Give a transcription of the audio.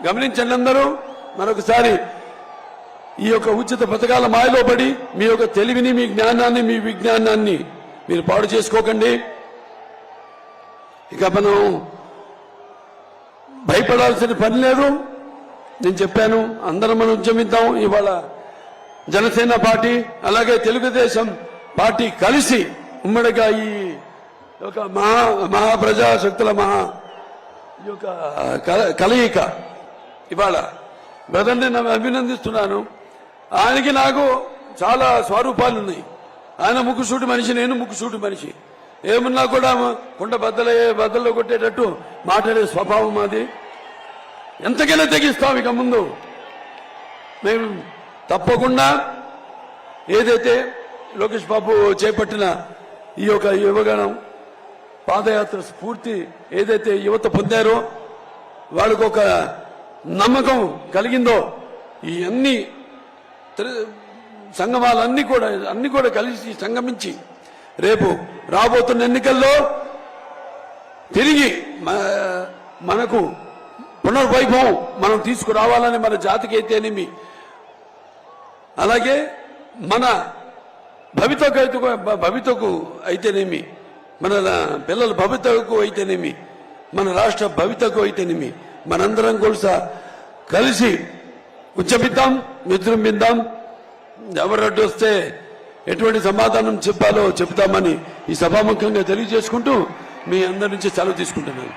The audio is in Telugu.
గమనించండి అందరూ. మరొకసారి ఈ యొక్క ఉచిత పథకాల మాయలో పడి మీ యొక్క తెలివిని, మీ జ్ఞానాన్ని, మీ విజ్ఞానాన్ని మీరు పాడు చేసుకోకండి. ఇక మనం భయపడాల్సిన పని లేదు. నేను చెప్పాను, అందరం మనం ఉద్యమిద్దాం. ఇవాళ జనసేన పార్టీ అలాగే తెలుగుదేశం పార్టీ కలిసి ఉమ్మడిగా ఈ యొక్క మహాప్రజాశక్తుల ఈ యొక్క కలయిక ఇవాళ బ్రదర్ని నేను అభినందిస్తున్నాను. ఆయనకి నాకు చాలా స్వరూపాలు ఉన్నాయి. ఆయన ముక్కుసూటి మనిషి, నేను ముక్కుసూటి మనిషి. ఏమన్నా కూడా కుండ బద్దల్లో కొట్టేటట్టు మాట్లాడే స్వభావం అది. ఎంతకైనా తెగిస్తాం. ఇక ముందు మేము తప్పకుండా ఏదైతే లోకేష్ బాబు చేపట్టిన ఈ యొక్క యువగణం పాదయాత్ర స్ఫూర్తి ఏదైతే యువత పొందారో, వాళ్ళకు ఒక నమ్మకం కలిగిందో, ఈ అన్ని సంగమాలన్నీ కూడా కలిసి సంగమించి రేపు రాబోతున్న ఎన్నికల్లో తిరిగి మనకు పునర్వైభవం మనం తీసుకురావాలని, మన జాతికి అయితేనేమి, అలాగే మన భవితకు అయితేనేమి, మన పిల్లల భవితకు అయితేనేమి, మన రాష్ట్ర భవితకు అయితేనేమి, మనందరం కూడా కలిసి ఉద్యమిద్దాం, విజృంభిద్దాం. ఎవరు అడ్డు వస్తే ఎటువంటి సమాధానం చెప్పాలో చెప్తామని ఈ సభాముఖంగా తెలియజేసుకుంటూ మీ అందరి నుంచి సెలవు తీసుకుంటున్నాను.